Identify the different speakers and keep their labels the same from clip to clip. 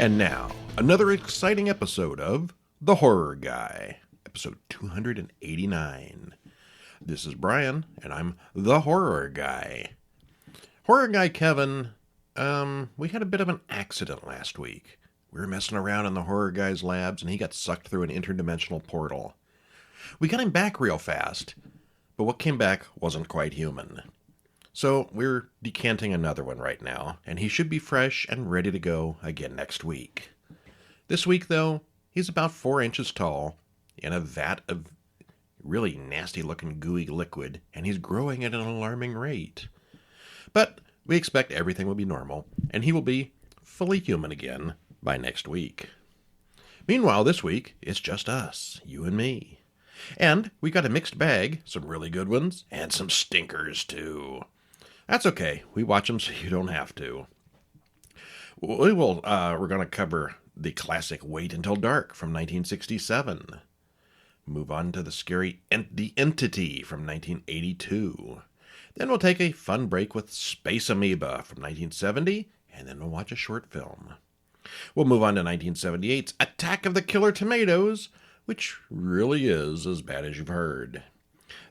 Speaker 1: And now, another exciting episode of The Horror Guy, episode 289. This is Brian, and I'm The Horror Guy. Horror Guy Kevin, we had a bit of an accident last week. We were messing around in the Horror Guy's labs, and he got sucked through an interdimensional portal. We got him back real fast, but what came back wasn't quite human. So we're decanting another one right now, and he should be fresh and ready to go again next week. This week, though, he's about 4 inches tall, in a vat of really nasty-looking gooey liquid, and he's growing at an alarming rate. But we expect everything will be normal, and he will be fully human again by next week. Meanwhile, this week, it's just us, you and me. And we got a mixed bag, some really good ones, and some stinkers, too. That's okay. We watch them so you don't have to. We're going to cover the classic Wait Until Dark from 1967. Move on to the scary The Entity from 1982. Then we'll take a fun break with Space Amoeba from 1970, and then we'll watch a short film. We'll move on to 1978's Attack of the Killer Tomatoes, which really is as bad as you've heard.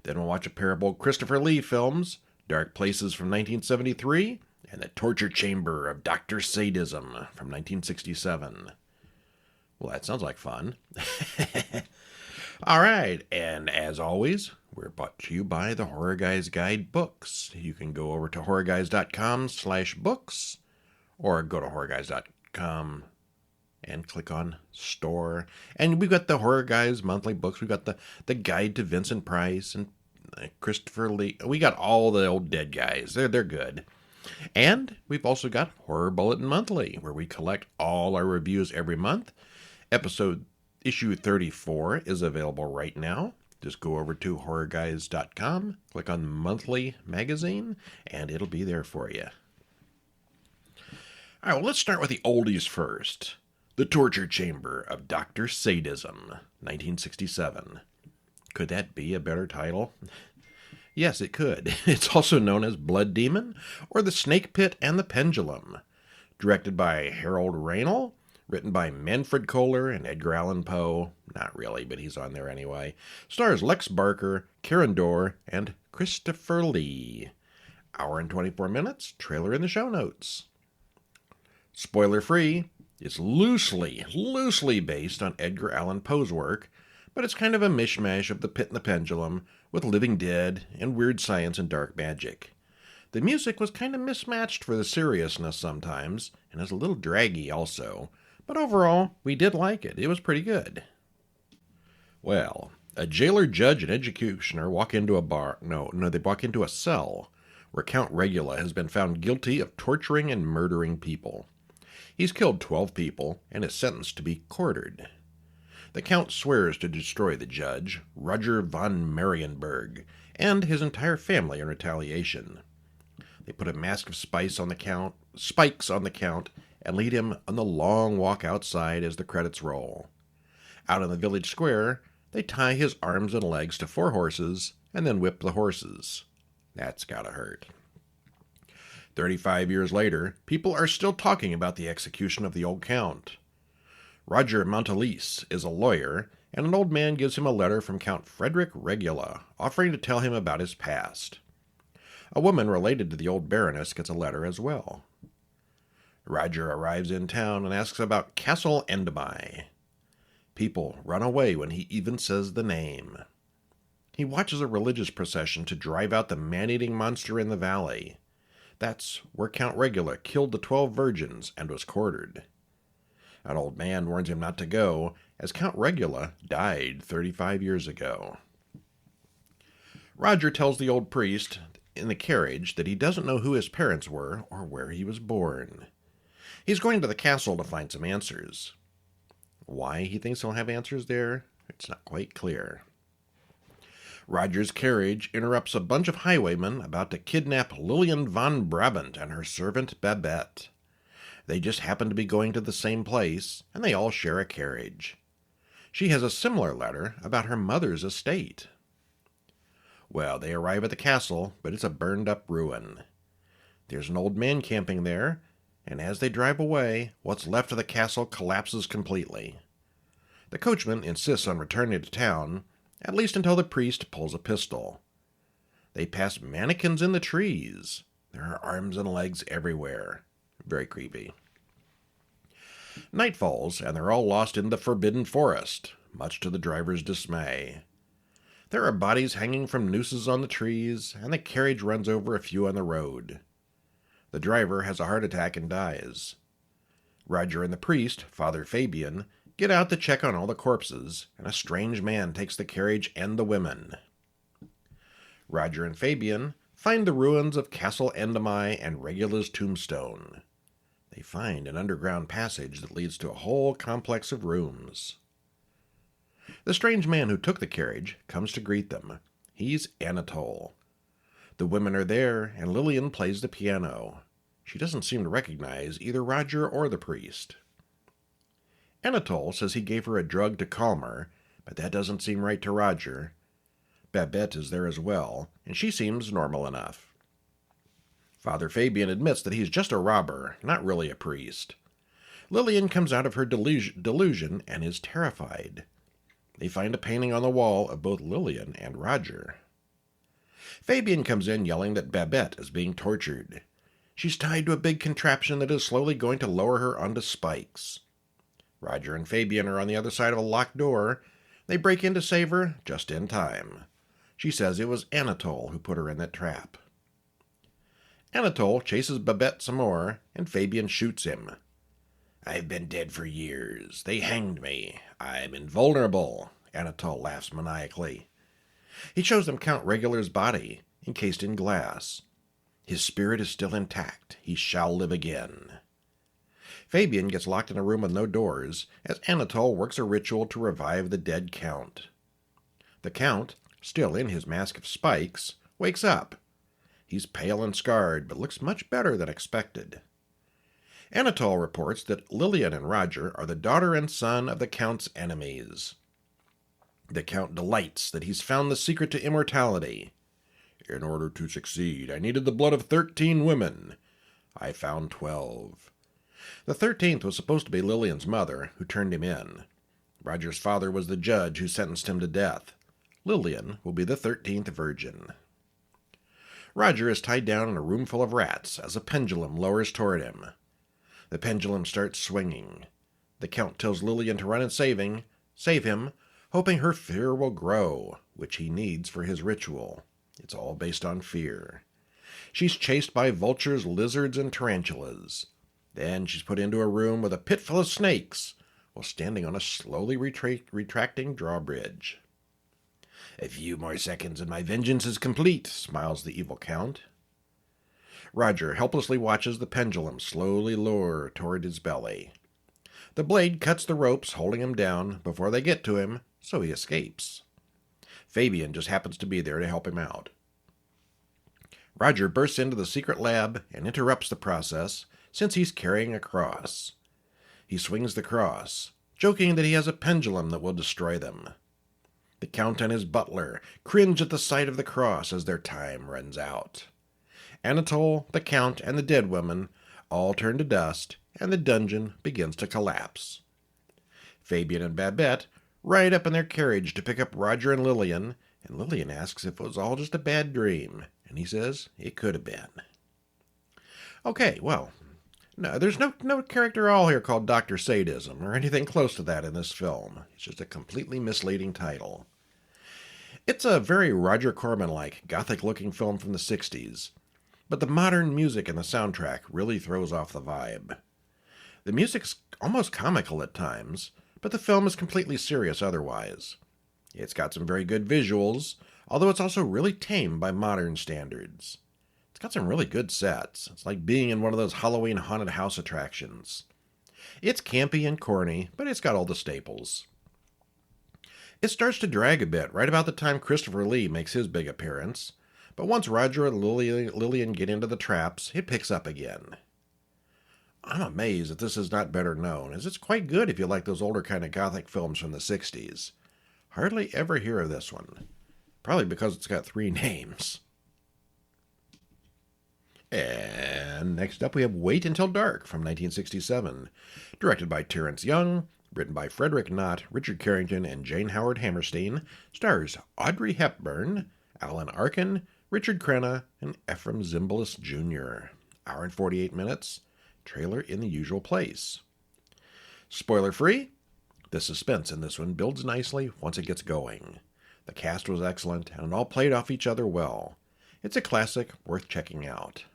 Speaker 1: Then we'll watch a pair of old Christopher Lee films, Dark Places from 1973, and The Torture Chamber of Dr. Sadism from 1967. Well, that sounds like fun. All right, and as always, we're brought to you by the Horror Guys Guide books. You can go over to horrorguys.com/books, or go to horrorguys.com and click on store. And we've got the Horror Guys monthly books. We've got the Guide to Vincent Price and Christopher Lee. We got all the old dead guys. They're good. And we've also got Horror Bulletin Monthly, where we collect all our reviews every month. Issue 34 is available right now. Just go over to horrorguys.com, click on Monthly Magazine, and it'll be there for you. All right, well, let's start with the oldies first. The Torture Chamber of Dr. Sadism, 1967. Could that be a better title? Yes, it could. It's also known as Blood Demon, or The Snake Pit and the Pendulum. Directed by Harold Raynal, written by Manfred Kohler and Edgar Allan Poe. Not really, but he's on there anyway. Stars Lex Barker, Karen Dorr, and Christopher Lee. Hour and 24 minutes, trailer in the show notes. Spoiler free, it's loosely based on Edgar Allan Poe's work, but it's kind of a mishmash of The Pit and the Pendulum, with living dead and weird science and dark magic. The music was kind of mismatched for the seriousness sometimes, and is a little draggy also, but overall, we did like it. It was pretty good. Well, a jailer, judge, and executioner walk into they walk into a cell where Count Regula has been found guilty of torturing and murdering people. He's killed 12 people and is sentenced to be quartered. The Count swears to destroy the judge, Roger von Marienberg, and his entire family in retaliation. They put a mask of spikes on the Count, and lead him on the long walk outside as the credits roll. Out in the village square, they tie his arms and legs to 4 horses, and then whip the horses. That's gotta hurt. 35 years later, people are still talking about the execution of the old Count. Roger Montalese is a lawyer, and an old man gives him a letter from Count Frederick Regula, offering to tell him about his past. A woman related to the old Baroness gets a letter as well. Roger arrives in town and asks about Castle Enderby. People run away when he even says the name. He watches a religious procession to drive out the man-eating monster in the valley. That's where Count Regula killed the 12 virgins and was quartered. An old man warns him not to go, as Count Regula died 35 years ago. Roger tells the old priest in the carriage that he doesn't know who his parents were or where he was born. He's going to the castle to find some answers. Why he thinks he'll have answers there, it's not quite clear. Roger's carriage interrupts a bunch of highwaymen about to kidnap Lillian von Brabant and her servant Babette. They just happen to be going to the same place, and they all share a carriage. She has a similar letter about her mother's estate. Well, they arrive at the castle, but it's a burned-up ruin. There's an old man camping there, and as they drive away, what's left of the castle collapses completely. The coachman insists on returning to town, at least until the priest pulls a pistol. They pass mannequins in the trees. There are arms and legs everywhere. Very creepy. Night falls, and they're all lost in the forbidden forest, much to the driver's dismay. There are bodies hanging from nooses on the trees, and the carriage runs over a few on the road. The driver has a heart attack and dies. Roger and the priest, Father Fabian, get out to check on all the corpses, and a strange man takes the carriage and the women. Roger and Fabian find the ruins of Castle Endemai and Regula's tombstone. They find an underground passage that leads to a whole complex of rooms. The strange man who took the carriage comes to greet them. He's Anatole. The women are there, and Lillian plays the piano. She doesn't seem to recognize either Roger or the priest. Anatole says he gave her a drug to calm her, but that doesn't seem right to Roger. Babette is there as well, and she seems normal enough. Father Fabian admits that he's just a robber, not really a priest. Lillian comes out of her delusion and is terrified. They find a painting on the wall of both Lillian and Roger. Fabian comes in yelling that Babette is being tortured. She's tied to a big contraption that is slowly going to lower her onto spikes. Roger and Fabian are on the other side of a locked door. They break in to save her just in time. She says it was Anatole who put her in that trap. Anatole chases Babette some more, and Fabian shoots him. "I've been dead for years. They hanged me. I'm invulnerable," Anatole laughs maniacally. He shows them Count Regula's body, encased in glass. His spirit is still intact. He shall live again. Fabian gets locked in a room with no doors, as Anatole works a ritual to revive the dead Count. The Count, still in his mask of spikes, wakes up. He's pale and scarred, but looks much better than expected. Anatole reports that Lillian and Roger are the daughter and son of the Count's enemies. The Count delights that he's found the secret to immortality. "In order to succeed, I needed the blood of 13 women. I found 12. The 13th was supposed to be Lillian's mother, who turned him in. Roger's father was the judge who sentenced him to death. Lillian will be the 13th virgin. Roger is tied down in a room full of rats as a pendulum lowers toward him. The pendulum starts swinging. The Count tells Lillian to run and save him, hoping her fear will grow, which he needs for his ritual. It's all based on fear. She's chased by vultures, lizards, and tarantulas. Then she's put into a room with a pit full of snakes, while standing on a slowly retracting drawbridge. "A few more seconds and my vengeance is complete," smiles the evil Count. Roger helplessly watches the pendulum slowly lower toward his belly. The blade cuts the ropes holding him down before they get to him, so he escapes. Fabian just happens to be there to help him out. Roger bursts into the secret lab and interrupts the process, since he's carrying a cross. He swings the cross, joking that he has a pendulum that will destroy them. The Count and his butler cringe at the sight of the cross as their time runs out. Anatole, the Count, and the dead woman all turn to dust, and the dungeon begins to collapse. Fabian and Babette ride up in their carriage to pick up Roger and Lillian asks if it was all just a bad dream, and he says it could have been. Okay, well, no, there's no character at all here called Dr. Sadism, or anything close to that in this film. It's just a completely misleading title. It's a very Roger Corman-like, gothic-looking film from the 60s, but the modern music in the soundtrack really throws off the vibe. The music's almost comical at times, but the film is completely serious otherwise. It's got some very good visuals, although it's also really tame by modern standards. It's got some really good sets. It's like being in one of those Halloween haunted house attractions. It's campy and corny, but it's got all the staples. It starts to drag a bit right about the time Christopher Lee makes his big appearance, but once Roger and Lillian get into the traps, it picks up again. I'm amazed that this is not better known, as it's quite good if you like those older kind of gothic films from the 60s. Hardly ever hear of this one. Probably because it's got 3 names. And next up we have Wait Until Dark from 1967, directed by Terrence Young, written by Frederick Knott, Richard Carrington, and Jane Howard Hammerstein, stars Audrey Hepburn, Alan Arkin, Richard Crenna, and Ephraim Zimbalist Jr. Hour and 48 minutes, trailer in the usual place. Spoiler free, the suspense in this one builds nicely once it gets going. The cast was excellent, and it all played off each other well. It's a classic worth checking out.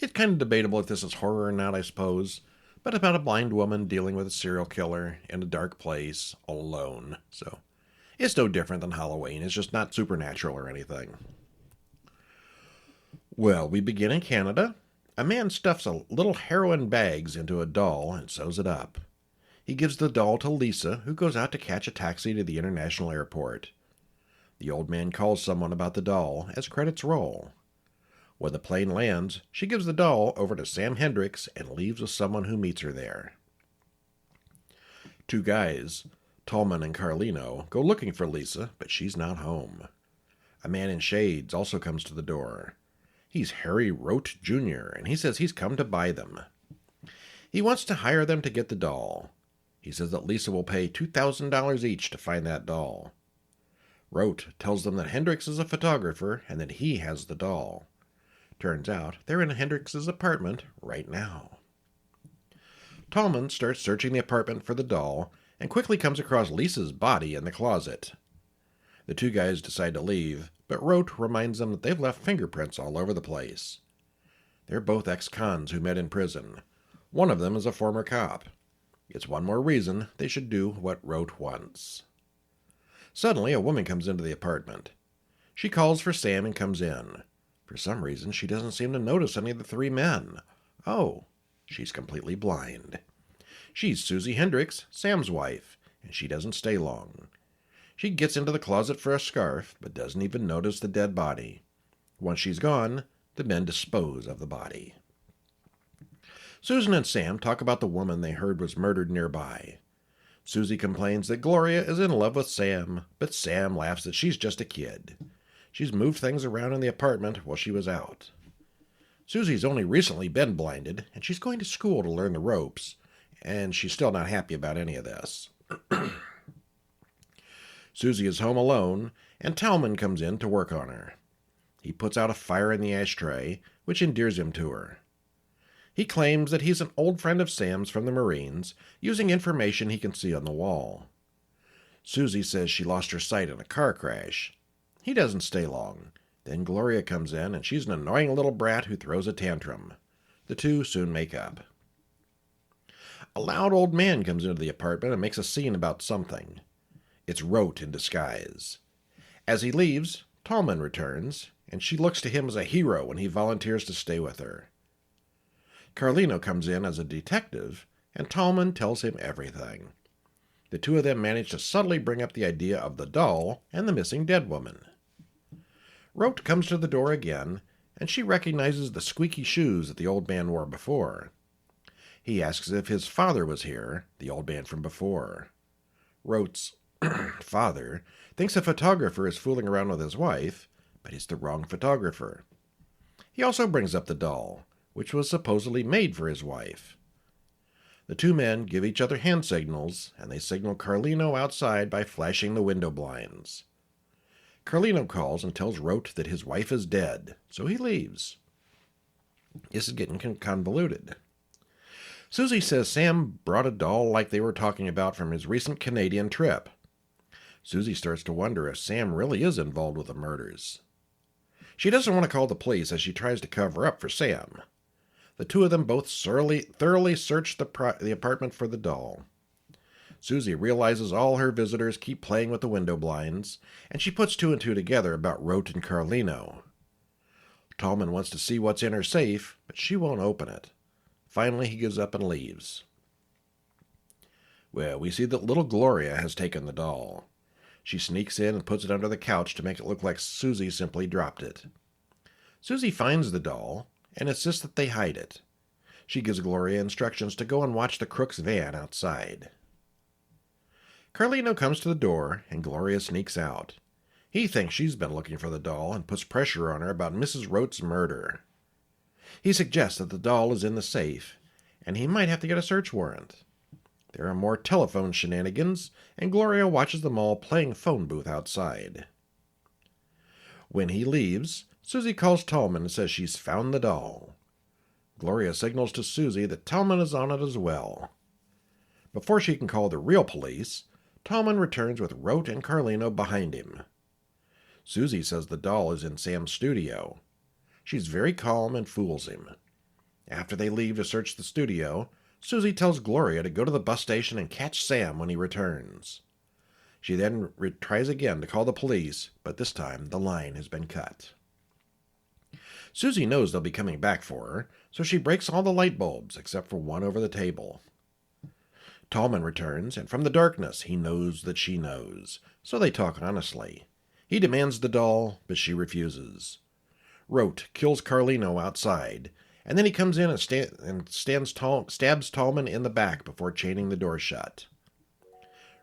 Speaker 1: It's kind of debatable if this is horror or not, I suppose, but about a blind woman dealing with a serial killer in a dark place, all alone. So, it's no different than Halloween. It's just not supernatural or anything. Well, we begin in Canada. A man stuffs a little heroin bags into a doll and sews it up. He gives the doll to Lisa, who goes out to catch a taxi to the international airport. The old man calls someone about the doll as credits roll. When the plane lands, she gives the doll over to Sam Hendricks and leaves with someone who meets her there. Two guys, Tallman and Carlino, go looking for Lisa, but she's not home. A man in shades also comes to the door. He's Harry Rote Jr., and he says he's come to buy them. He wants to hire them to get the doll. He says that Lisa will pay $2,000 each to find that doll. Rote tells them that Hendricks is a photographer and that he has the doll. Turns out they're in Hendricks' apartment right now. Tallman starts searching the apartment for the doll and quickly comes across Lisa's body in the closet. The two guys decide to leave, but Rote reminds them that they've left fingerprints all over the place. They're both ex-cons who met in prison. One of them is a former cop. It's one more reason they should do what Rote wants. Suddenly, a woman comes into the apartment. She calls for Sam and comes in. For some reason, she doesn't seem to notice any of the three men. Oh, she's completely blind. She's Susie Hendricks, Sam's wife, and she doesn't stay long. She gets into the closet for a scarf, but doesn't even notice the dead body. Once she's gone, the men dispose of the body. Susan and Sam talk about the woman they heard was murdered nearby. Susie complains that Gloria is in love with Sam, but Sam laughs that she's just a kid. She's moved things around in the apartment while she was out. Susie's only recently been blinded, and she's going to school to learn the ropes, and she's still not happy about any of this. Susie is home alone, and Tallman comes in to work on her. He puts out a fire in the ashtray, which endears him to her. He claims that he's an old friend of Sam's from the Marines, using information he can see on the wall. Susie says she lost her sight in a car crash. He doesn't stay long. Then Gloria comes in, and she's an annoying little brat who throws a tantrum. The two soon make up. A loud old man comes into the apartment and makes a scene about something. It's Rote in disguise. As he leaves, Tallman returns, and she looks to him as a hero when he volunteers to stay with her. Carlino comes in as a detective, and Tallman tells him everything. The two of them manage to subtly bring up the idea of the doll and the missing dead woman. Rote comes to the door again, and she recognizes the squeaky shoes that the old man wore before. He asks if his father was here, the old man from before. Rote's father thinks a photographer is fooling around with his wife, but he's the wrong photographer. He also brings up the doll, which was supposedly made for his wife. The two men give each other hand signals, and they signal Carlino outside by flashing the window blinds. Carlino calls and tells Rote that his wife is dead, so he leaves. This is getting convoluted. Susie says Sam brought a doll like they were talking about from his recent Canadian trip. Susie starts to wonder if Sam really is involved with the murders. She doesn't want to call the police as she tries to cover up for Sam. The two of them both thoroughly search the apartment for the doll. Susie realizes all her visitors keep playing with the window blinds, and she puts two and two together about Rote and Carlino. Tallman wants to see what's in her safe, but she won't open it. Finally, he gives up and leaves. Well, we see that little Gloria has taken the doll. She sneaks in and puts it under the couch to make it look like Susie simply dropped it. Susie finds the doll and insists that they hide it. She gives Gloria instructions to go and watch the crook's van outside. Carlino comes to the door, and Gloria sneaks out. He thinks she's been looking for the doll and puts pressure on her about Mrs. Rote's murder. He suggests that the doll is in the safe, and he might have to get a search warrant. There are more telephone shenanigans, and Gloria watches them all playing phone booth outside. When he leaves, Susie calls Tallman and says she's found the doll. Gloria signals to Susie that Tallman is on it as well. Before she can call the real police, Tallman returns with Rote and Carlino behind him. Susie says the doll is in Sam's studio. She's very calm and fools him. After they leave to search the studio, Susie tells Gloria to go to the bus station and catch Sam when he returns. She then tries again to call the police, but this time the line has been cut. Susie knows they'll be coming back for her, so she breaks all the light bulbs except for one over the table. Tallman returns, and from the darkness he knows that she knows, so they talk honestly. He demands the doll, but she refuses. Rote kills Carlino outside, and then he comes in and stabs Tallman in the back before chaining the door shut.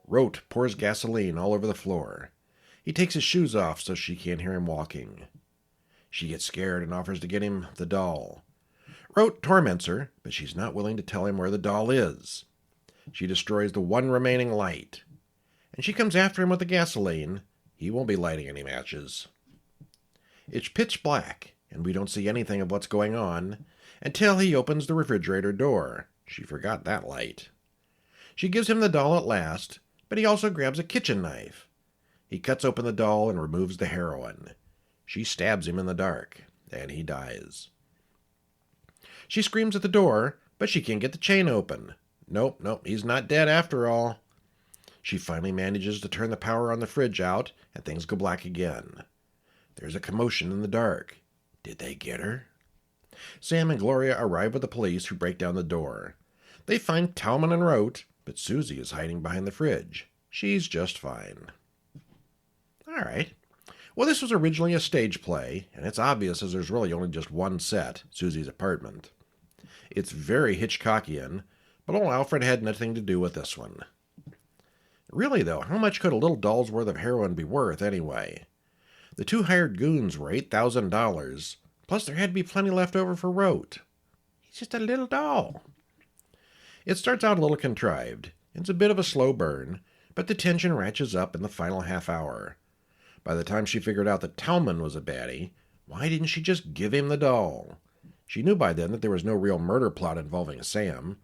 Speaker 1: Rote pours gasoline all over the floor. He takes his shoes off so she can't hear him walking. She gets scared and offers to get him the doll. Rote torments her, but she's not willing to tell him where the doll is. She destroys the one remaining light, and she comes after him with the gasoline. He won't be lighting any matches. It's pitch black, and we don't see anything of what's going on until he opens the refrigerator door. She forgot that light. She gives him the doll at last, but he also grabs a kitchen knife. He cuts open the doll and removes the heroin. She stabs him in the dark, and he dies. She screams at the door, but she can't get the chain open. Nope, he's not dead after all. She finally manages to turn the power on the fridge out, and things go black again. There's a commotion in the dark. Did they get her? Sam and Gloria arrive with the police, who break down the door. They find Tallman and Rote, but Susie is hiding behind the fridge. She's just fine. All right. Well, this was originally a stage play, and it's obvious as there's really only just one set, Susie's apartment. It's very Hitchcockian, but old Alfred had nothing to do with this one. Really, though, how much could a little doll's worth of heroin be worth, anyway? The two hired goons were $8,000, plus there had to be plenty left over for Rote. He's just a little doll. It starts out a little contrived. It's a bit of a slow burn, but the tension ratchets up in the final half hour. By the time she figured out that Tallman was a baddie, why didn't she just give him the doll? She knew by then that there was no real murder plot involving Sam.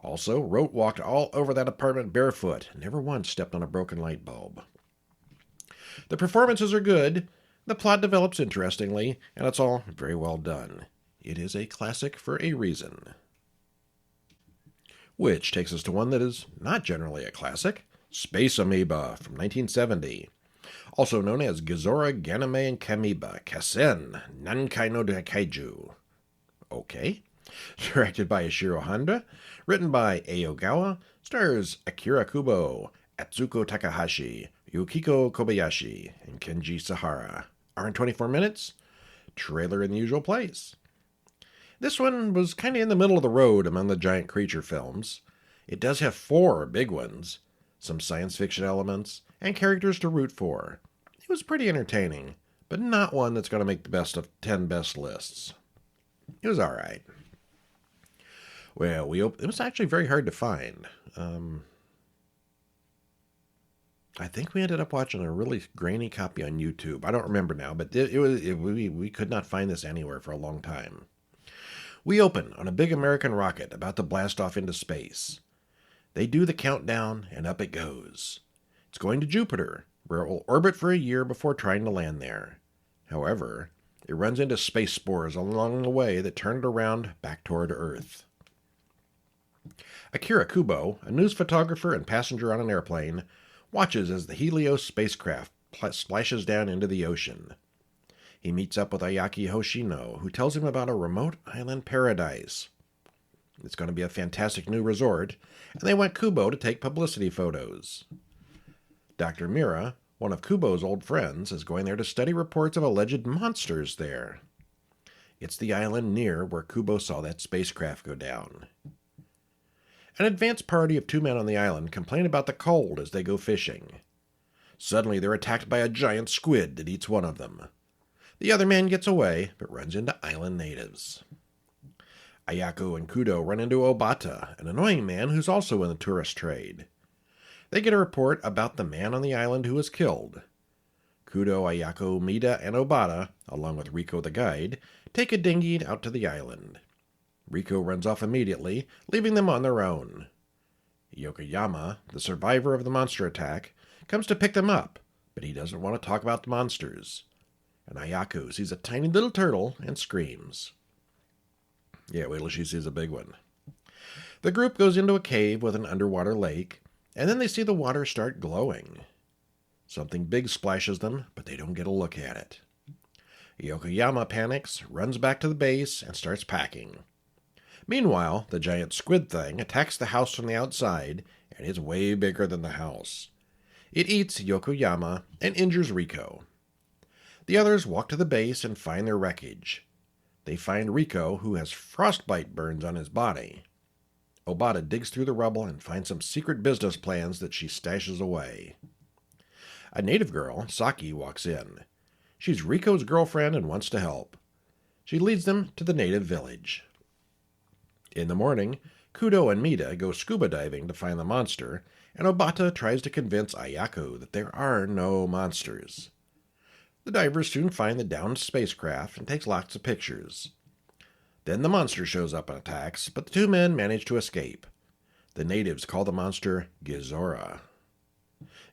Speaker 1: Also, Rote walked all over that apartment barefoot and never once stepped on a broken light bulb. The performances are good, the plot develops interestingly, and it's all very well done. It is a classic for a reason. Which takes us to one that is not generally a classic, Space Amoeba from 1970. Also known as Gizora Ganame and Kamiba Kasen Nankai no Kaiju. Okay. Directed by Ishiro Honda, written by Aogawa, stars Akira Kubo, Atsuko Takahashi, Yukiko Kobayashi, and Kenji Sahara. Hour and 24 minutes. Trailer in the usual place. This one was kind of in the middle of the road among the giant creature films. It does have 4 big ones, some science fiction elements, and characters to root for. It was pretty entertaining, but not one that's going to make the best of 10 best lists. It was alright. Well, it was actually very hard to find. I think we ended up watching a really grainy copy on YouTube. I don't remember now, but we could not find this anywhere for a long time. We open on a big American rocket about to blast off into space. They do the countdown, and up it goes. It's going to Jupiter, where it will orbit for a year before trying to land there. However, it runs into space spores along the way that turn it around back toward Earth. Akira Kubo, a news photographer and passenger on an airplane, watches as the Helios spacecraft splashes down into the ocean. He meets up with Ayaki Hoshino, who tells him about a remote island paradise. It's going to be a fantastic new resort, and they want Kubo to take publicity photos. Dr. Mira, one of Kubo's old friends, is going there to study reports of alleged monsters there. It's the island near where Kubo saw that spacecraft go down. An advance party of 2 men on the island complain about the cold as they go fishing. Suddenly they're attacked by a giant squid that eats one of them. The other man gets away, but runs into island natives. Ayako and Kudo run into Obata, an annoying man who's also in the tourist trade. They get a report about the man on the island who was killed. Kudo, Ayako, Mida, and Obata, along with Riko the guide, take a dinghy out to the island. Riko runs off immediately, leaving them on their own. Yokoyama, the survivor of the monster attack, comes to pick them up, but he doesn't want to talk about the monsters. And Ayako sees a tiny little turtle and screams. Yeah, wait till she sees a big one. The group goes into a cave with an underwater lake, and then they see the water start glowing. Something big splashes them, but they don't get a look at it. Yokoyama panics, runs back to the base, and starts packing. Meanwhile, the giant squid thing attacks the house from the outside, and is way bigger than the house. It eats Yokoyama and injures Riko. The others walk to the base and find their wreckage. They find Riko, who has frostbite burns on his body. Obata digs through the rubble and finds some secret business plans that she stashes away. A native girl, Saki, walks in. She's Riko's girlfriend and wants to help. She leads them to the native village. In the morning, Kudo and Mida go scuba diving to find the monster, and Obata tries to convince Ayako that there are no monsters. The divers soon find the downed spacecraft and takes lots of pictures. Then the monster shows up and attacks, but the two men manage to escape. The natives call the monster Gizora.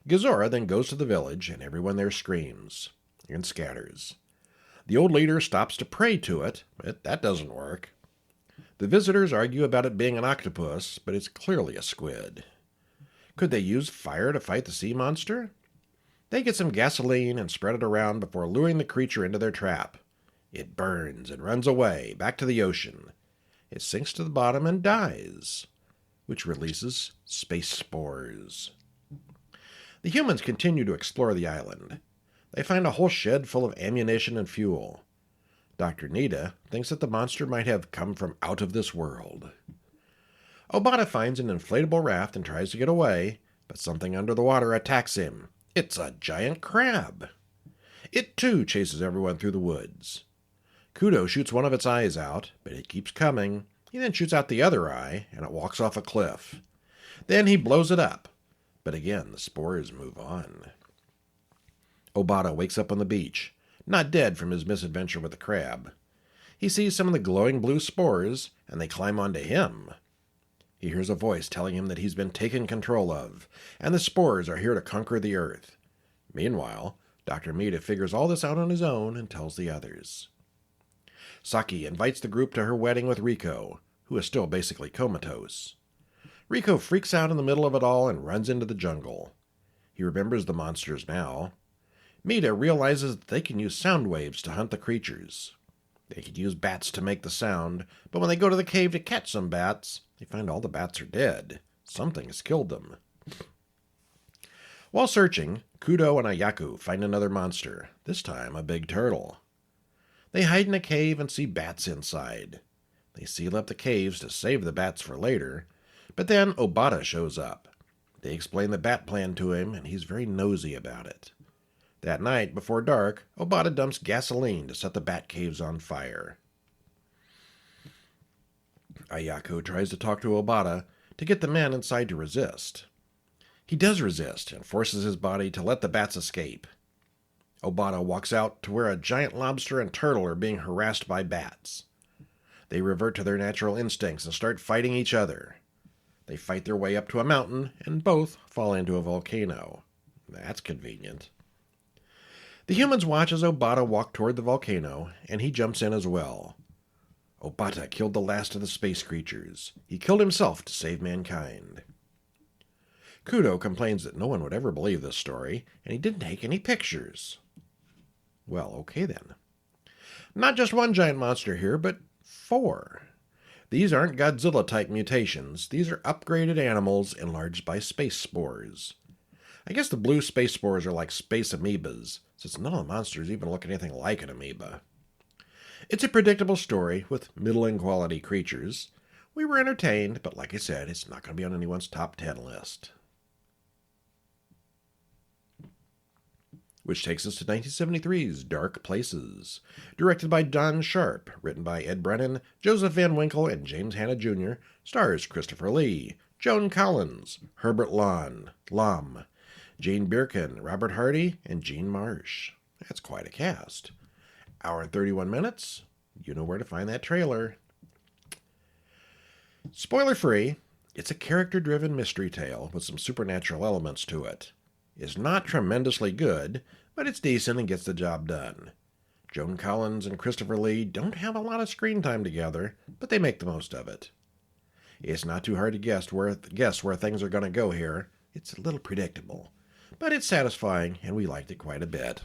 Speaker 1: Gizora then goes to the village, and everyone there screams and scatters. The old leader stops to pray to it, but that doesn't work. The visitors argue about it being an octopus, but it's clearly a squid. Could they use fire to fight the sea monster? They get some gasoline and spread it around before luring the creature into their trap. It burns and runs away, back to the ocean. It sinks to the bottom and dies, which releases space spores. The humans continue to explore the island. They find a whole shed full of ammunition and fuel. Dr. Nida thinks that the monster might have come from out of this world. Obata finds an inflatable raft and tries to get away, but something under the water attacks him. It's a giant crab. It too chases everyone through the woods. Kudo shoots one of its eyes out, but it keeps coming. He then shoots out the other eye, and it walks off a cliff. Then he blows it up, but again the spores move on. Obata wakes up on the beach, not dead from his misadventure with the crab. He sees some of the glowing blue spores, and they climb onto him. He hears a voice telling him that he's been taken control of, and the spores are here to conquer the earth. Meanwhile, Dr. Mida figures all this out on his own and tells the others. Saki invites the group to her wedding with Riko, who is still basically comatose. Riko freaks out in the middle of it all and runs into the jungle. He remembers the monsters now. Mida realizes that they can use sound waves to hunt the creatures. They could use bats to make the sound, but when they go to the cave to catch some bats, they find all the bats are dead. Something has killed them. While searching, Kudo and Ayako find another monster, this time a big turtle. They hide in a cave and see bats inside. They seal up the caves to save the bats for later, but then Obata shows up. They explain the bat plan to him, and he's very nosy about it. That night, before dark, Obata dumps gasoline to set the bat caves on fire. Ayako tries to talk to Obata to get the men inside to resist. He does resist and forces his body to let the bats escape. Obata walks out to where a giant lobster and turtle are being harassed by bats. They revert to their natural instincts and start fighting each other. They fight their way up to a mountain, and both fall into a volcano. That's convenient. The humans watch as Obata walk toward the volcano, and he jumps in as well. Obata killed the last of the space creatures. He killed himself to save mankind. Kudo complains that no one would ever believe this story, and he didn't take any pictures. Well, okay then. Not just one giant monster here, but 4. These aren't Godzilla-type mutations. These are upgraded animals enlarged by space spores. I guess the blue space spores are like space amoebas, since none of the monsters even look anything like an amoeba. It's a predictable story with middling quality creatures. We were entertained, but like I said, it's not going to be on anyone's top 10 list. which takes us to 1973's Dark Places. Directed by Don Sharp, written by Ed Brennan, Joseph Van Winkle, and James Hanna Jr., stars Christopher Lee, Joan Collins, Herbert Lom, Jane Birkin, Robert Hardy, and Jean Marsh. That's quite a cast. Hour and 31 minutes. You know where to find that trailer. Spoiler-free, it's a character-driven mystery tale with some supernatural elements to it. It's not tremendously good, but it's decent and gets the job done. Joan Collins and Christopher Lee don't have a lot of screen time together, but they make the most of it. It's not too hard to guess where things are going to go here. It's a little predictable, but it's satisfying, and we liked it quite a bit.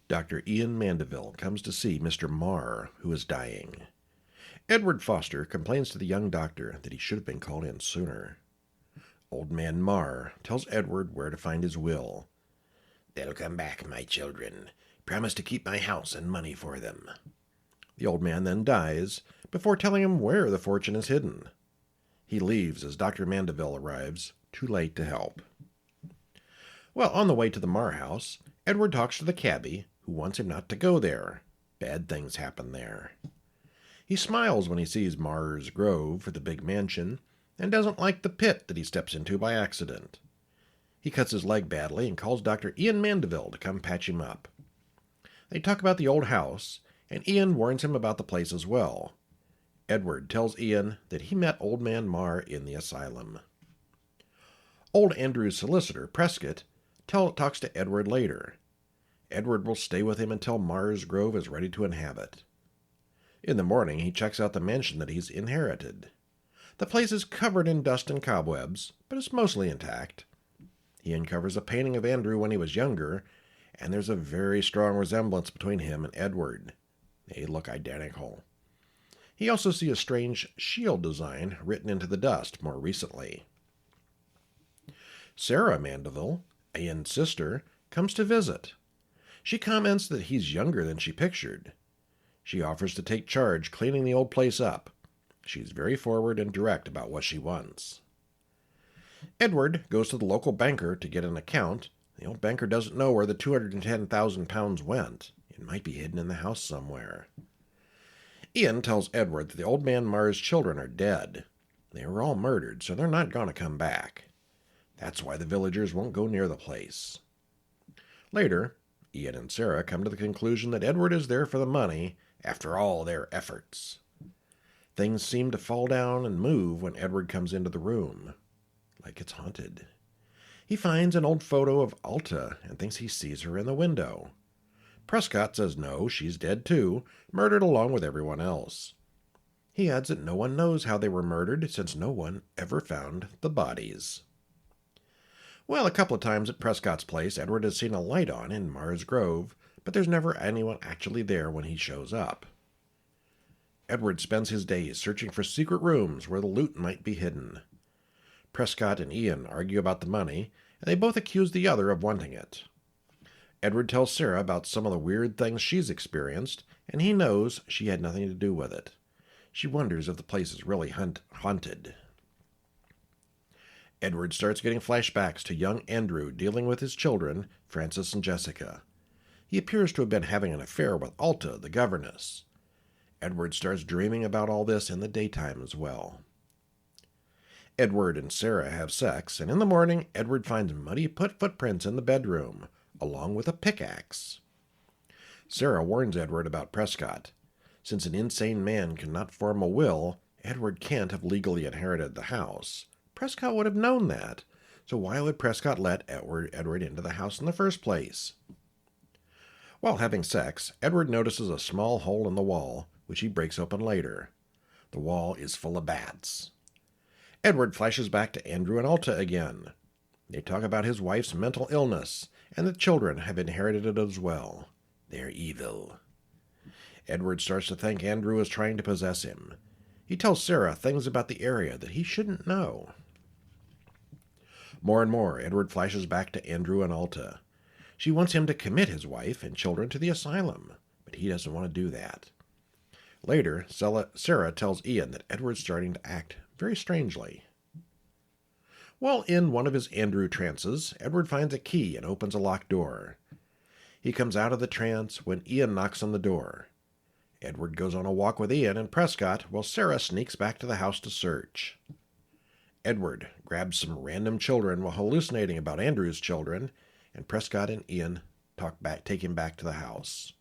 Speaker 1: Dr. Ian Mandeville comes to see Mr. Marr, who is dying. Edward Foster complains to the young doctor that he should have been called in sooner. Old man Marr tells Edward where to find his will. "They'll come back, my children. Promise to keep my house and money for them." The old man then dies, before telling him where the fortune is hidden. He leaves as Dr. Mandeville arrives, too late to help. Well, on the way to the Marr house, Edward talks to the cabbie, who wants him not to go there. Bad things happen there. He smiles when he sees Marr's Grove, the big mansion, and doesn't like the pit that he steps into by accident. He cuts his leg badly and calls Dr. Ian Mandeville to come patch him up. They talk about the old house, and Ian warns him about the place as well. Edward tells Ian that he met old man Marr in the asylum. Old Andrew's solicitor, Prescott, talks to Edward later. Edward will stay with him until Marr's Grove is ready to inhabit. In the morning, he checks out the mansion that he's inherited. The place is covered in dust and cobwebs, but it's mostly intact. He uncovers a painting of Andrew when he was younger, and there's a very strong resemblance between him and Edward. They look identical. He also sees a strange shield design written into the dust more recently. Sarah Mandeville, Ian's sister, comes to visit. She comments that he's younger than she pictured. She offers to take charge cleaning the old place up. She's very forward and direct about what she wants. Edward goes to the local banker to get an account. The old banker doesn't know where the £210,000 went. It might be hidden in the house somewhere. Ian tells Edward that the old man Marr's children are dead. They were all murdered, so they're not going to come back. That's why the villagers won't go near the place. Later, Ian and Sarah come to the conclusion that Edward is there for the money after all their efforts. Things seem to fall down and move when Edward comes into the room, like it's haunted. He finds an old photo of Alta and thinks he sees her in the window. Prescott says no, she's dead too, murdered along with everyone else. He adds that no one knows how they were murdered since no one ever found the bodies. Well, a couple of times at Prescott's place, Edward has seen a light on in Marr's Grove, but there's never anyone actually there when he shows up. Edward spends his days searching for secret rooms where the loot might be hidden. Prescott and Ian argue about the money, and they both accuse the other of wanting it. Edward tells Sarah about some of the weird things she's experienced, and he knows she had nothing to do with it. She wonders if the place is really haunted. Edward starts getting flashbacks to young Andrew dealing with his children, Francis and Jessica. He appears to have been having an affair with Alta, the governess. Edward starts dreaming about all this in the daytime as well. Edward and Sarah have sex, and in the morning, Edward finds muddy footprints in the bedroom, along with a pickaxe. Sarah warns Edward about Prescott. Since an insane man cannot form a will, Edward can't have legally inherited the house. Prescott would have known that, so why would Prescott let Edward into the house in the first place? While having sex, Edward notices a small hole in the wall, which he breaks open later. The wall is full of bats. Edward flashes back to Andrew and Alta again. They talk about his wife's mental illness, and the children have inherited it as well. They're evil. Edward starts to think Andrew is trying to possess him. He tells Sarah things about the area that he shouldn't know. More and more, Edward flashes back to Andrew and Alta. She wants him to commit his wife and children to the asylum, but he doesn't want to do that. Later, Sarah tells Ian that Edward's starting to act very strangely. While in one of his Andrew trances, Edward finds a key and opens a locked door. He comes out of the trance when Ian knocks on the door. Edward goes on a walk with Ian and Prescott while Sarah sneaks back to the house to search. Edward grabs some random children while hallucinating about Andrew's children, and Prescott and Ian take him back to the house.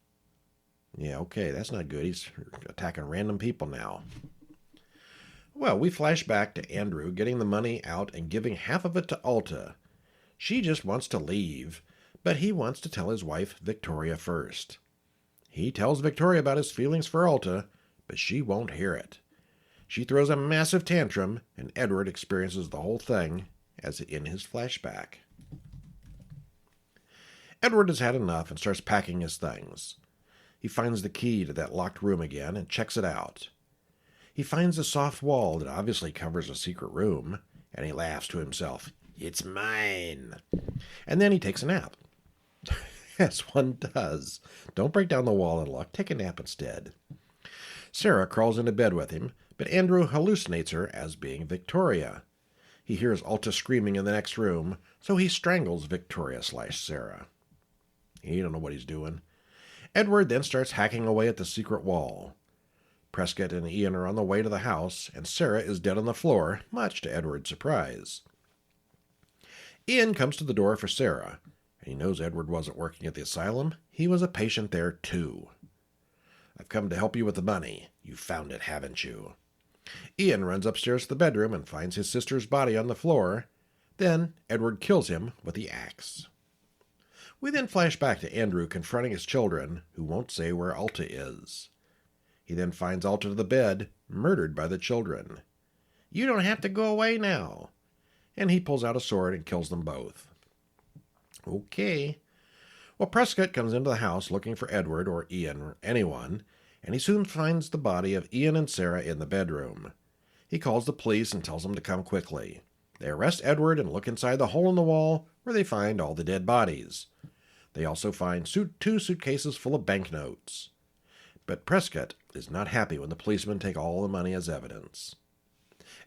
Speaker 1: Yeah, okay, that's not good. He's attacking random people now. Well, we flash back to Andrew getting the money out and giving half of it to Alta. She just wants to leave, but he wants to tell his wife, Victoria, first. He tells Victoria about his feelings for Alta, but she won't hear it. She throws a massive tantrum, and Edward experiences the whole thing as in his flashback. Edward has had enough and starts packing his things. He finds the key to that locked room again and checks it out. He finds a soft wall that obviously covers a secret room, and he laughs to himself, "It's mine!" And then he takes a nap. As one does. Don't break down the wall and look. Take a nap instead. Sarah crawls into bed with him, but Andrew hallucinates her as being Victoria. He hears Alta screaming in the next room, so he strangles Victoria/Sarah. He don't know what he's doing. Edward then starts hacking away at the secret wall. Prescott and Ian are on the way to the house, and Sarah is dead on the floor, much to Edward's surprise. Ian comes to the door for Sarah, and he knows Edward wasn't working at the asylum. He was a patient there, too. "I've come to help you with the money. You found it, haven't you?" Ian runs upstairs to the bedroom and finds his sister's body on the floor. Then Edward kills him with the axe. We then flash back to Andrew confronting his children, who won't say where Alta is. He then finds Alta to the bed, murdered by the children. "You don't have to go away now." And he pulls out a sword and kills them both. Okay. Well, Prescott comes into the house looking for Edward or Ian or anyone, and he soon finds the body of Ian and Sarah in the bedroom. He calls the police and tells them to come quickly. They arrest Edward and look inside the hole in the wall where they find all the dead bodies. They also find 2 suitcases full of banknotes. But Prescott is not happy when the policemen take all the money as evidence.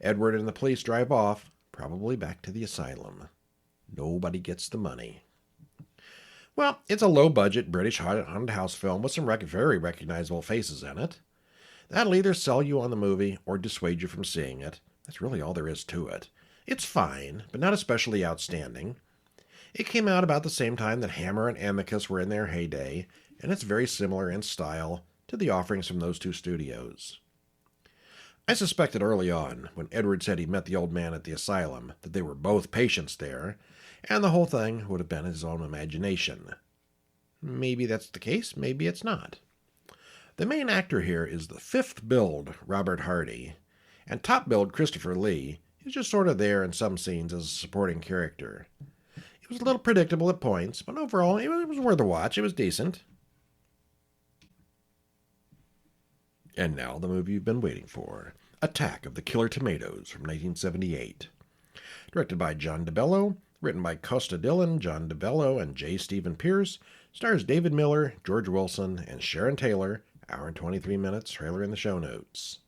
Speaker 1: Edward and the police drive off, probably back to the asylum. Nobody gets the money. Well, it's a low-budget British haunted house film with some very recognizable faces in it. That'll either sell you on the movie or dissuade you from seeing it. That's really all there is to it. It's fine, but not especially outstanding. It came out about the same time that Hammer and Amicus were in their heyday, and it's very similar in style to the offerings from those 2 studios. I suspected early on, when Edward said he met the old man at the asylum, that they were both patients there, and the whole thing would have been his own imagination. Maybe that's the case, maybe it's not. The main actor here is the 5th build Robert Hardy, and top build Christopher Lee is just sort of there in some scenes as a supporting character. It was a little predictable at points, but overall it was worth a watch. It was decent. And now the movie you've been waiting for, Attack of the Killer Tomatoes from 1978. Directed by John DeBello, written by Costa Dillon, John DeBello, and J. Stephen Pierce, stars David Miller, George Wilson, and Sharon Taylor, hour and 23 minutes, trailer in the show notes.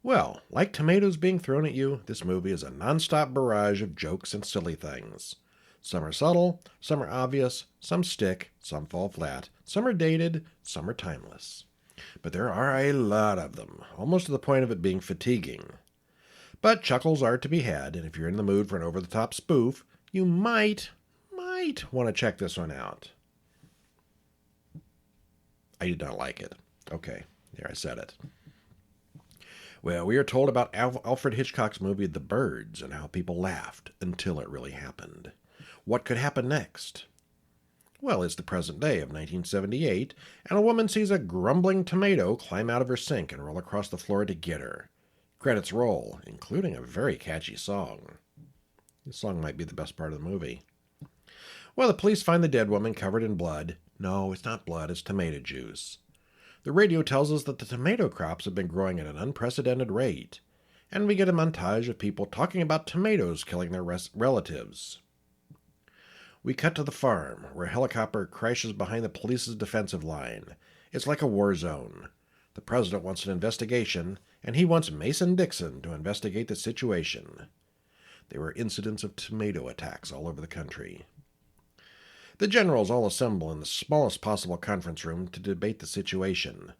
Speaker 1: Well, like tomatoes being thrown at you, this movie is a nonstop barrage of jokes and silly things. Some are subtle, some are obvious, some stick, some fall flat, some are dated, some are timeless. But there are a lot of them, almost to the point of it being fatiguing. But chuckles are to be had, and if you're in the mood for an over-the-top spoof, you might want to check this one out. I did not like it. Okay, there I said it. Well, we are told about Alfred Hitchcock's movie The Birds and how people laughed until it really happened. What could happen next? Well, it's the present day of 1978, and a woman sees a grumbling tomato climb out of her sink and roll across the floor to get her. Credits roll, including a very catchy song. This song might be the best part of the movie. Well, the police find the dead woman covered in blood. No, it's not blood, it's tomato juice. The radio tells us that the tomato crops have been growing at an unprecedented rate, and we get a montage of people talking about tomatoes killing their relatives. We cut to the farm, where a helicopter crashes behind the police's defensive line. It's like a war zone. The president wants an investigation, and he wants Mason Dixon to investigate the situation. There were incidents of tomato attacks all over the country. The generals all assemble in the smallest possible conference room to debate the situation.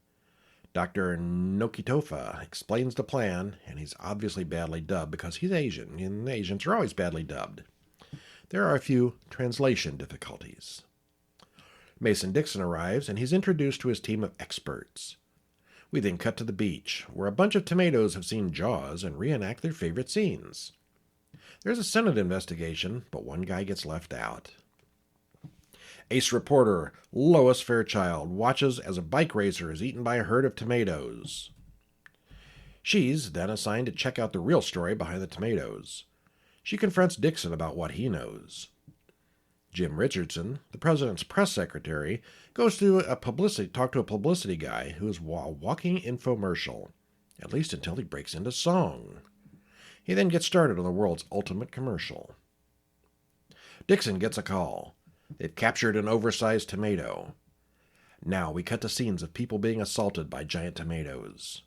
Speaker 1: Dr. Nokitofa explains the plan, and he's obviously badly dubbed because he's Asian, and Asians are always badly dubbed. There are a few translation difficulties. Mason Dixon arrives, and he's introduced to his team of experts. We then cut to the beach, where a bunch of tomatoes have seen Jaws and reenact their favorite scenes. There's a Senate investigation, but one guy gets left out. Ace reporter Lois Fairchild watches as a bike racer is eaten by a herd of tomatoes. She's then assigned to check out the real story behind the tomatoes. She confronts Dixon about what he knows. Jim Richardson, the president's press secretary, goes to talk to a publicity guy who is a walking infomercial, at least until he breaks into song. He then gets started on the world's ultimate commercial. Dixon gets a call. They've captured an oversized tomato. Now we cut to scenes of people being assaulted by giant tomatoes.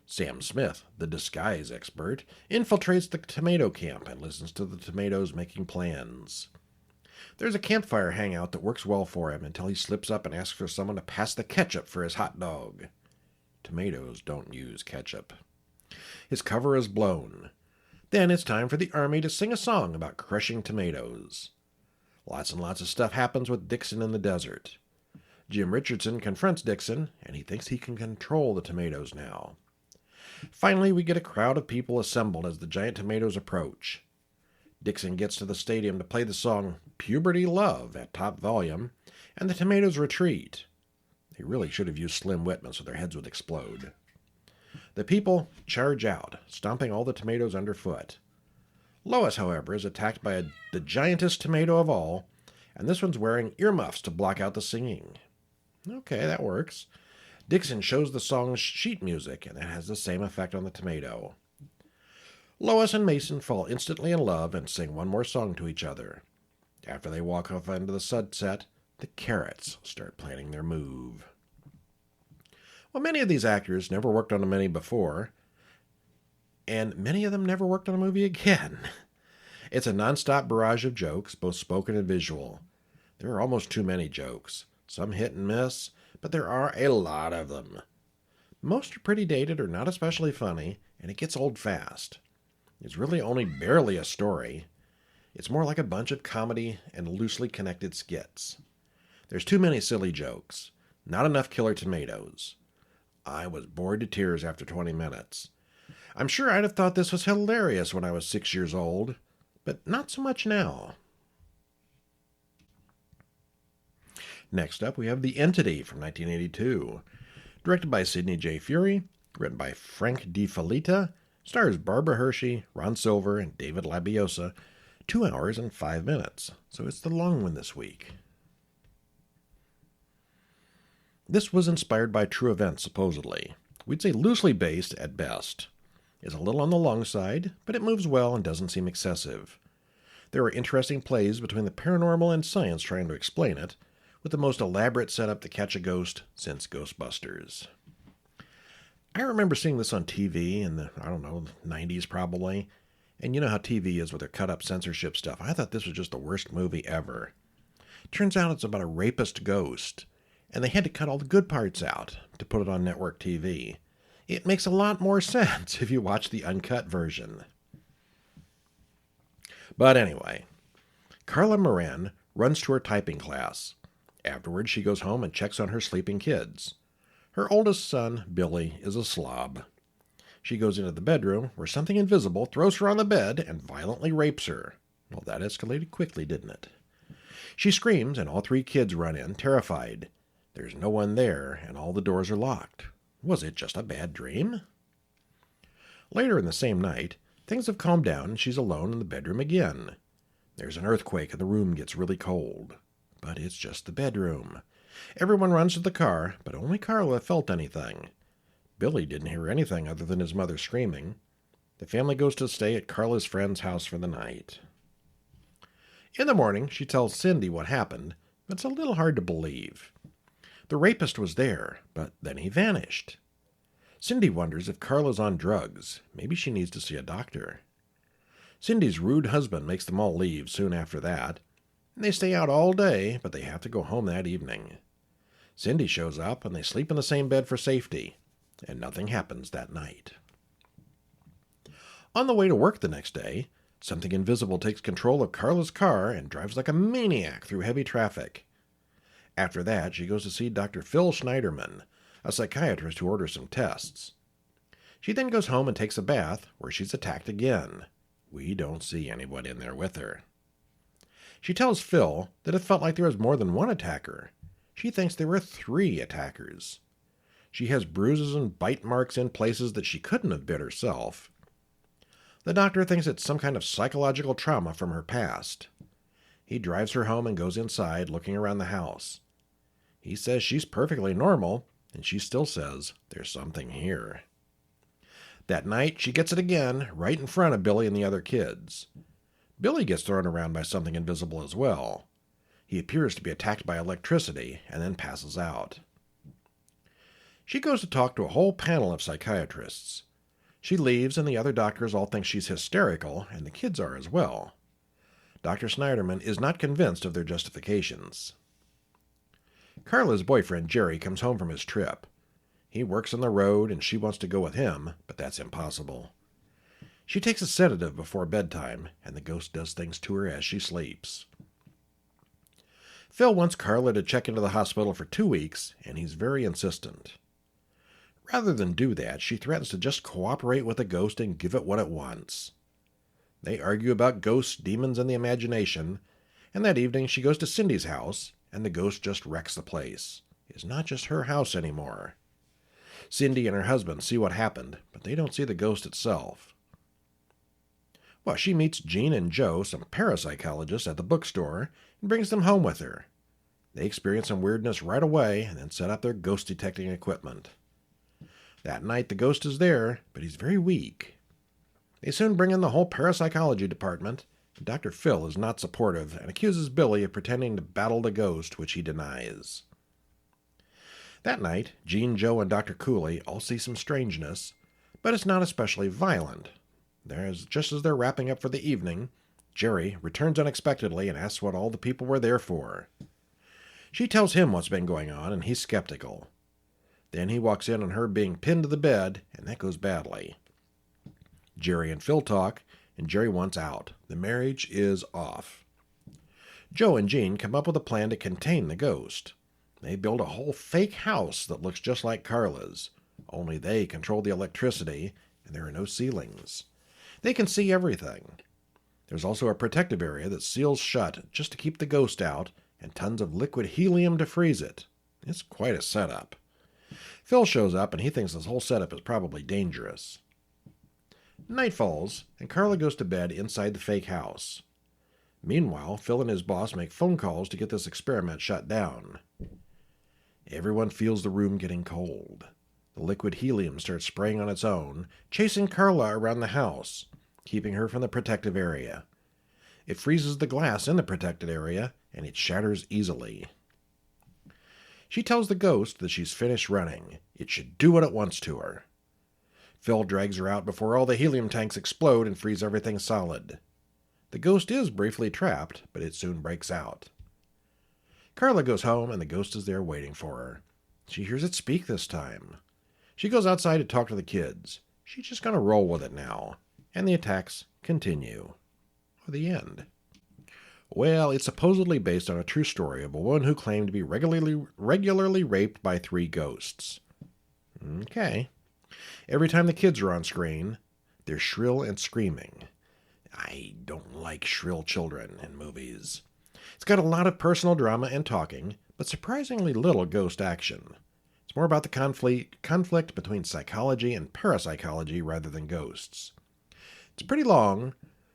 Speaker 1: Sam Smith, the disguise expert, infiltrates the tomato camp and listens to the tomatoes making plans. There's a campfire hangout that works well for him until he slips up and asks for someone to pass the ketchup for his hot dog. Tomatoes don't use ketchup. His cover is blown. Then it's time for the army to sing a song about crushing tomatoes. Lots and lots of stuff happens with Dixon in the desert. Jim Richardson confronts Dixon, and he thinks he can control the tomatoes now. Finally, we get a crowd of people assembled as the giant tomatoes approach. Dixon gets to the stadium to play the song Puberty Love at top volume, and the tomatoes retreat. They really should have used Slim Whitman so their heads would explode. The people charge out, stomping all the tomatoes underfoot. Lois, however, is attacked by the giantest tomato of all, and this one's wearing earmuffs to block out the singing. Okay, that works. Dixon shows the song's sheet music, and it has the same effect on the tomato. Lois and Mason fall instantly in love and sing one more song to each other. After they walk off into the sunset, the carrots start planning their move. Well, many of these actors never worked on a movie before, and many of them never worked on a movie again. It's a nonstop barrage of jokes, both spoken and visual. There are almost too many jokes. Some hit and miss, but there are a lot of them. Most are pretty dated or not especially funny, and it gets old fast. It's really only barely a story. It's more like a bunch of comedy and loosely connected skits. There's too many silly jokes. Not enough killer tomatoes. I was bored to tears after 20 minutes. I'm sure I'd have thought this was hilarious when I was 6 years old, but not so much now. Next up, we have The Entity from 1982. Directed by Sidney J. Furie, written by Frank De Felitta, stars Barbara Hershey, Ron Silver, and David Labiosa. 2 hours and 5 minutes, so it's the long one this week. This was inspired by true events, supposedly. We'd say loosely based at best. It's a little on the long side, but it moves well and doesn't seem excessive. There are interesting plays between the paranormal and science trying to explain it, with the most elaborate setup to catch a ghost since Ghostbusters. I remember seeing this on TV in the, 90s probably, and you know how TV is with their cut-up censorship stuff. I thought this was just the worst movie ever. Turns out it's about a rapist ghost, and they had to cut all the good parts out to put it on network TV. It makes a lot more sense if you watch the uncut version. But anyway, Carla Moran runs to her typing class. Afterwards, she goes home and checks on her sleeping kids. Her oldest son, Billy, is a slob. She goes into the bedroom, where something invisible throws her on the bed and violently rapes her. Well, that escalated quickly, didn't it? She screams, and all 3 kids run in, terrified. There's no one there, and all the doors are locked. Was it just a bad dream? Later in the same night, things have calmed down and she's alone in the bedroom again. There's an earthquake and the room gets really cold. But it's just the bedroom. Everyone runs to the car, but only Carla felt anything. Billy didn't hear anything other than his mother screaming. The family goes to stay at Carla's friend's house for the night. In the morning, she tells Cindy what happened, but it's a little hard to believe. The rapist was there, but then he vanished. Cindy wonders if Carla's on drugs. Maybe she needs to see a doctor. Cindy's rude husband makes them all leave soon after that. They stay out all day, but they have to go home that evening. Cindy shows up, and they sleep in the same bed for safety, and nothing happens that night. On the way to work the next day, something invisible takes control of Carla's car and drives like a maniac through heavy traffic. After that, she goes to see Dr. Phil Schneiderman, a psychiatrist who orders some tests. She then goes home and takes a bath, where she's attacked again. We don't see anyone in there with her. She tells Phil that it felt like there was more than one attacker. She thinks there were 3 attackers. She has bruises and bite marks in places that she couldn't have bit herself. The doctor thinks it's some kind of psychological trauma from her past. He drives her home and goes inside, looking around the house. He says she's perfectly normal, and she still says there's something here. That night, she gets it again, right in front of Billy and the other kids. Billy gets thrown around by something invisible as well. He appears to be attacked by electricity and then passes out. She goes to talk to a whole panel of psychiatrists. She leaves, and the other doctors all think she's hysterical, and the kids are as well. Dr. Schneiderman is not convinced of their justifications. Carla's boyfriend, Jerry, comes home from his trip. He works on the road, and she wants to go with him, but that's impossible. She takes a sedative before bedtime, and the ghost does things to her as she sleeps. Phil wants Carla to check into the hospital for 2 weeks, and he's very insistent. Rather than do that, she threatens to just cooperate with the ghost and give it what it wants. They argue about ghosts, demons, and the imagination, and that evening she goes to Cindy's house, and the ghost just wrecks the place. It's not just her house anymore. Cindy and her husband see what happened, but they don't see the ghost itself. Well, she meets Jean and Joe, some parapsychologists, at the bookstore, and brings them home with her. They experience some weirdness right away and then set up their ghost-detecting equipment. That night the ghost is there, but he's very weak. They soon bring in the whole parapsychology department, and Dr. Phil is not supportive and accuses Billy of pretending to battle the ghost, which he denies. That night, Jean, Joe, and Dr. Cooley all see some strangeness, but it's not especially violent. Just as they're wrapping up for the evening, Jerry returns unexpectedly and asks what all the people were there for. She tells him what's been going on, and he's skeptical. Then he walks in on her being pinned to the bed, and that goes badly. Jerry and Phil talk, and Jerry wants out. The marriage is off. Joe and Jean come up with a plan to contain the ghost. They build a whole fake house that looks just like Carla's, only they control the electricity, and there are no ceilings. They can see everything. There's also a protective area that seals shut just to keep the ghost out, and tons of liquid helium to freeze it. It's quite a setup. Phil shows up, and he thinks this whole setup is probably dangerous. Night falls, and Carla goes to bed inside the fake house. Meanwhile, Phil and his boss make phone calls to get this experiment shut down. Everyone feels the room getting cold. The liquid helium starts spraying on its own, chasing Carla around the house, keeping her from the protective area. It freezes the glass in the protected area, and it shatters easily. She tells the ghost that she's finished running. It should do what it wants to her. Phil drags her out before all the helium tanks explode and freeze everything solid. The ghost is briefly trapped, but it soon breaks out. Carla goes home, and the ghost is there waiting for her. She hears it speak this time. She goes outside to talk to the kids. She's just going to roll with it now. And the attacks continue. The end. Well, it's supposedly based on a true story of a woman who claimed to be regularly raped by 3 ghosts. Okay. Every time the kids are on screen, they're shrill and screaming. I don't like shrill children in movies. It's got a lot of personal drama and talking, but surprisingly little ghost action. It's more about the conflict between psychology and parapsychology rather than ghosts. It's pretty long,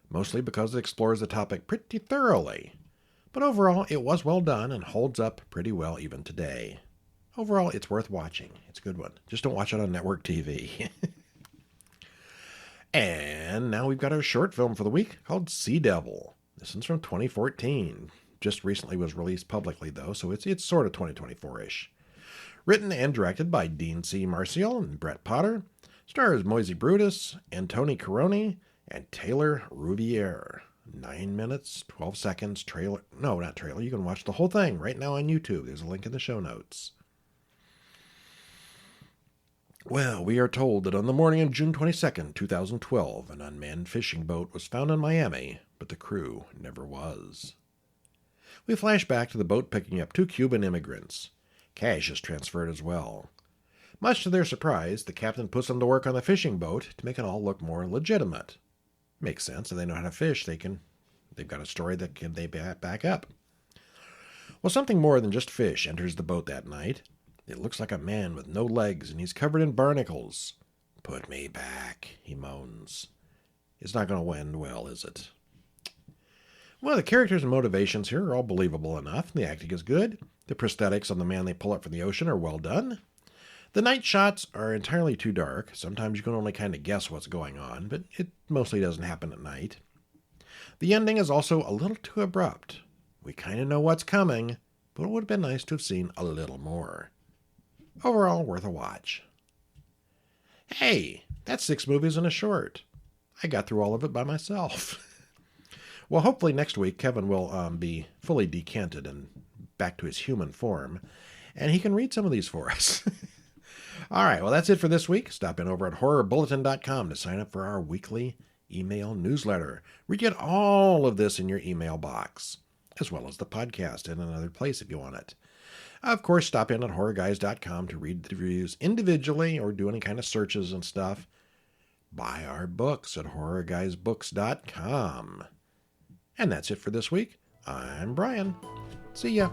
Speaker 1: mostly because it explores the topic pretty thoroughly. But overall, it was well done and holds up pretty well even today. Overall, it's worth watching. It's a good one. Just don't watch it on network TV. And now we've got our short film for the week called Sea Devil. This one's from 2014. Just recently was released publicly, though, so it's sort of 2024-ish. Written and directed by Dean C. Marcial and Brett Potter. Stars Moisey Brutus, Antoni Caroni, and Taylor Rouvier. 9 minutes, 12 seconds, trailer. No, not trailer. You can watch the whole thing right now on YouTube. There's a link in the show notes. Well, we are told that on the morning of June 22nd, 2012, an unmanned fishing boat was found in Miami, but the crew never was. We flash back to the boat picking up 2 Cuban immigrants. Cash is transferred as well. Much to their surprise, the captain puts them to work on the fishing boat to make it all look more legitimate. Makes sense. If they know how to fish, they've got a story that they back up. Well, something more than just fish enters the boat that night. It looks like a man with no legs, and he's covered in barnacles. "Put me back," he moans. It's not going to end well, is it? Well, the characters and motivations here are all believable enough. The acting is good. The prosthetics on the man they pull up from the ocean are well done. The night shots are entirely too dark. Sometimes you can only kind of guess what's going on, but it mostly doesn't happen at night. The ending is also a little too abrupt. We kind of know what's coming, but it would have been nice to have seen a little more. Overall, worth a watch. Hey, that's 6 movies in a short. I got through all of it by myself. Well, hopefully next week Kevin will be fully decanted and back to his human form, and he can read some of these for us. All right, well, that's it for this week. Stop in over at horrorbulletin.com to sign up for our weekly email newsletter, where you get all of this in your email box, as well as the podcast in another place if you want it. Of course, stop in at horrorguys.com to read the reviews individually or do any kind of searches and stuff. Buy our books at horrorguysbooks.com. And that's it for this week. I'm Brian. See ya.